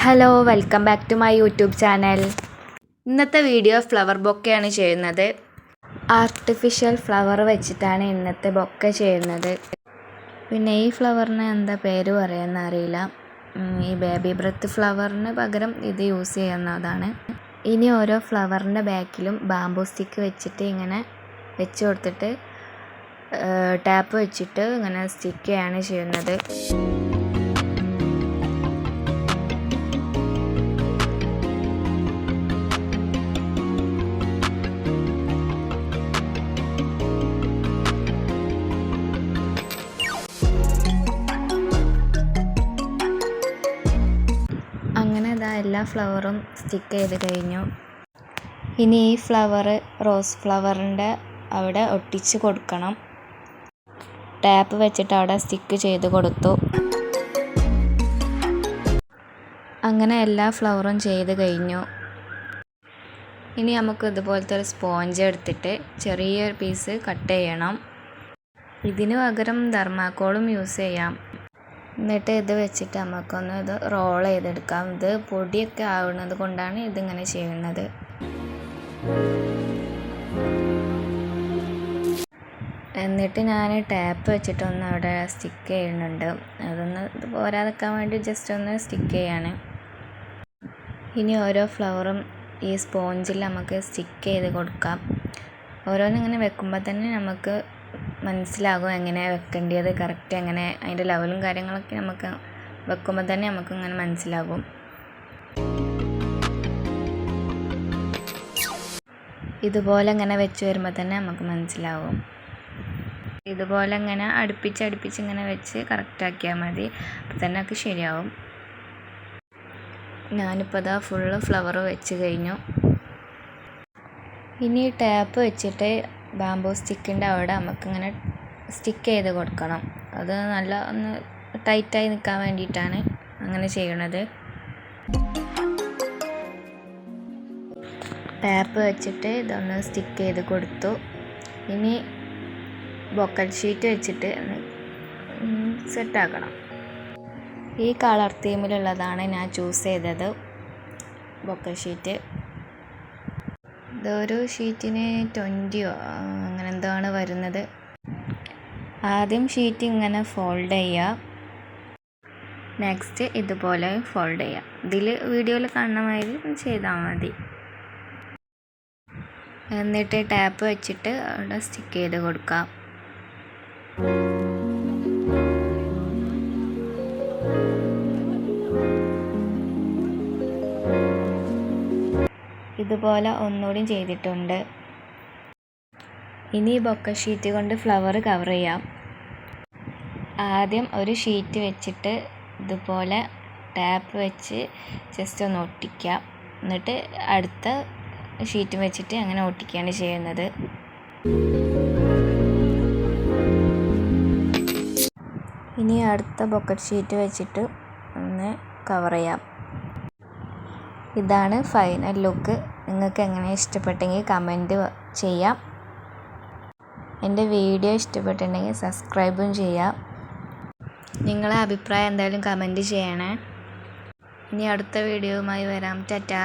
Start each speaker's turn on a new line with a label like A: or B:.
A: Hello, welcome back to my YouTube channel. ഇന്നത്തെ video flower ബൊക്കെയാണ് ചെയ്യുന്നത്. ആർട്ടിഫിഷ്യൽ ഫ്ലവർ വെച്ചിട്ടാണ് ഇന്നത്തെ ബൊക്കെ ചെയ്യുന്നത്. പിന്നെ ഈ ഫ്ലവറിന് എന്താ പേര് പറയുമെന്ന് അറിയില്ല. ഈ ബേബി ബ്രത്ത് ഫ്ലവറിന് പകരം ഇത് യൂസ് ചെയ്യുന്നതാണ്. ഇനി ഓരോ ഫ്ലവറിൻ്റെ ബാക്കിലും ബാംബൂ സ്റ്റിക്ക് വെച്ചിട്ട് ഇങ്ങനെ വെച്ച് കൊടുത്തിട്ട് ടാപ്പ് വെച്ചിട്ട് ഇങ്ങനെ സ്റ്റിക്ക് ചെയ്യാണ് ചെയ്യുന്നത്. അങ്ങനെ എല്ലാ ഫ്ലവറും സ്റ്റിക്ക് ചെയ്ത് കഴിഞ്ഞു. ഇനി ഈ ഫ്ലവർ റോസ് ഫ്ലവറിൻ്റെ അവിടെ ഒട്ടിച്ച് കൊടുക്കണം. ടാപ്പ് വെച്ചിട്ട് അവിടെ സ്റ്റിക്ക് ചെയ്ത് കൊടുത്തു. അങ്ങനെ എല്ലാ ഫ്ലവറും ചെയ്ത് കഴിഞ്ഞു. ഇനി നമുക്ക് ഇതുപോലത്തെ ഒരു സ്പോഞ്ച് എടുത്തിട്ട് ചെറിയൊരു പീസ് കട്ട് ചെയ്യണം. ഇതിന് പകരം തെർമാക്കോളും യൂസ് ചെയ്യാം. എന്നിട്ട് ഇത് വെച്ചിട്ട് നമുക്കൊന്ന് ഇത് റോൾ ചെയ്തെടുക്കാം. ഇത് പൊടിയൊക്കെ ആവുന്നത് കൊണ്ടാണ് ഇതിങ്ങനെ ചെയ്യുന്നത്. എന്നിട്ട് ഞാൻ ടാപ്പ് വെച്ചിട്ടൊന്ന് അവിടെ സ്റ്റിക്ക് ചെയ്യുന്നുണ്ട്. അതൊന്ന് ഇത് പോരാതെക്കാൻ വേണ്ടി ജസ്റ്റ് ഒന്ന് സ്റ്റിക്ക് ചെയ്യാണ്. ഇനി ഓരോ ഫ്ലവറും ഈ സ്പോഞ്ചിൽ നമുക്ക് സ്റ്റിക്ക് ചെയ്ത് കൊടുക്കാം. ഓരോന്നിങ്ങനെ വെക്കുമ്പോൾ തന്നെ നമുക്ക് മനസ്സിലാകും എങ്ങനെ വെക്കേണ്ടത്, കറക്റ്റ് എങ്ങനെ അതിൻ്റെ ലെവലും കാര്യങ്ങളൊക്കെ നമുക്ക് വെക്കുമ്പോൾ തന്നെ നമുക്ക് ഇങ്ങനെ മനസ്സിലാകും. ഇതുപോലെ ഇങ്ങനെ വെച്ച് വരുമ്പോൾ തന്നെ നമുക്ക് മനസ്സിലാകും. ഇതുപോലെ ഇങ്ങനെ അടുപ്പിച്ച് ഇങ്ങനെ വെച്ച് കറക്റ്റാക്കിയാൽ മതി. അപ്പോൾ തന്നെ ഒക്കെ ശരിയാവും. ഞാനിപ്പോൾ ഫുള്ള് ഫ്ലവർ വെച്ച് കഴിഞ്ഞു. ഇനി ടാപ്പ് വെച്ചിട്ട് ബാംബൂ സ്റ്റിക്കിൻ്റെ അവിടെ നമുക്കിങ്ങനെ സ്റ്റിക്ക് ചെയ്ത് കൊടുക്കണം. അത് നല്ല ഒന്ന് ടൈറ്റായി നിൽക്കാൻ വേണ്ടിയിട്ടാണ് അങ്ങനെ ചെയ്യണത്. ടാപ്പ് വെച്ചിട്ട് ഇതൊന്ന് സ്റ്റിക്ക് ചെയ്ത് കൊടുത്തു. ഇനി ബൊക്കറ്റ് ഷീറ്റ് വെച്ചിട്ട് സെറ്റാക്കണം. ഈ കളർ തീമിലുള്ളതാണ് ഞാൻ ചൂസ് ചെയ്തത് ബൊക്കറ്റ് ഷീറ്റ്. ഇതൊരു ഷീറ്റിന് 20 അങ്ങനെ എന്താണ് വരുന്നത്. ആദ്യം ഷീറ്റ് ഇങ്ങനെ ഫോൾഡ് ചെയ്യുക. നെക്സ്റ്റ് ഇതുപോലെ ഫോൾഡ് ചെയ്യുക. ഇതിൽ വീഡിയോയിൽ കാണുന്ന മാതിരി ചെയ്താൽ മതി. എന്നിട്ട് ടാപ്പ് വെച്ചിട്ട് അവിടെ സ്റ്റിക്ക് ചെയ്ത് കൊടുക്കാം. ഇതുപോലെ ഒന്നുകൂടി ചെയ്തിട്ടുണ്ട്. ഇനി ബൊക്ക ഷീറ്റ് കൊണ്ട് ഫ്ലവർ കവർ ചെയ്യാം. ആദ്യം ഒരു ഷീറ്റ് വെച്ചിട്ട് ഇതുപോലെ ടാപ്പ് വെച്ച് ജസ്റ്റ് ഒന്ന് ഒട്ടിക്കാം. എന്നിട്ട് അടുത്ത ഷീറ്റ് വെച്ചിട്ട് അങ്ങനെ ഒട്ടിക്കുകയാണ് ചെയ്യുന്നത്. ഇനി അടുത്ത ബൊക്കറ്റ് ഷീറ്റ് വെച്ചിട്ട് ഒന്ന് കവർ ചെയ്യാം. ഇതാണ് ഫൈനൽ ലുക്ക്. നിങ്ങൾക്ക് എങ്ങനെ ഇഷ്ടപ്പെട്ടെങ്കിൽ കമൻറ്റ് ചെയ്യാം. എൻ്റെ വീഡിയോ ഇഷ്ടപ്പെട്ടിട്ടുണ്ടെങ്കിൽ സബ്സ്ക്രൈബും ചെയ്യാം. നിങ്ങളെ അഭിപ്രായം എന്തായാലും കമൻറ്റ് ചെയ്യണേ. ഇനി അടുത്ത വീഡിയോയുമായി വരാം. ടാറ്റാ.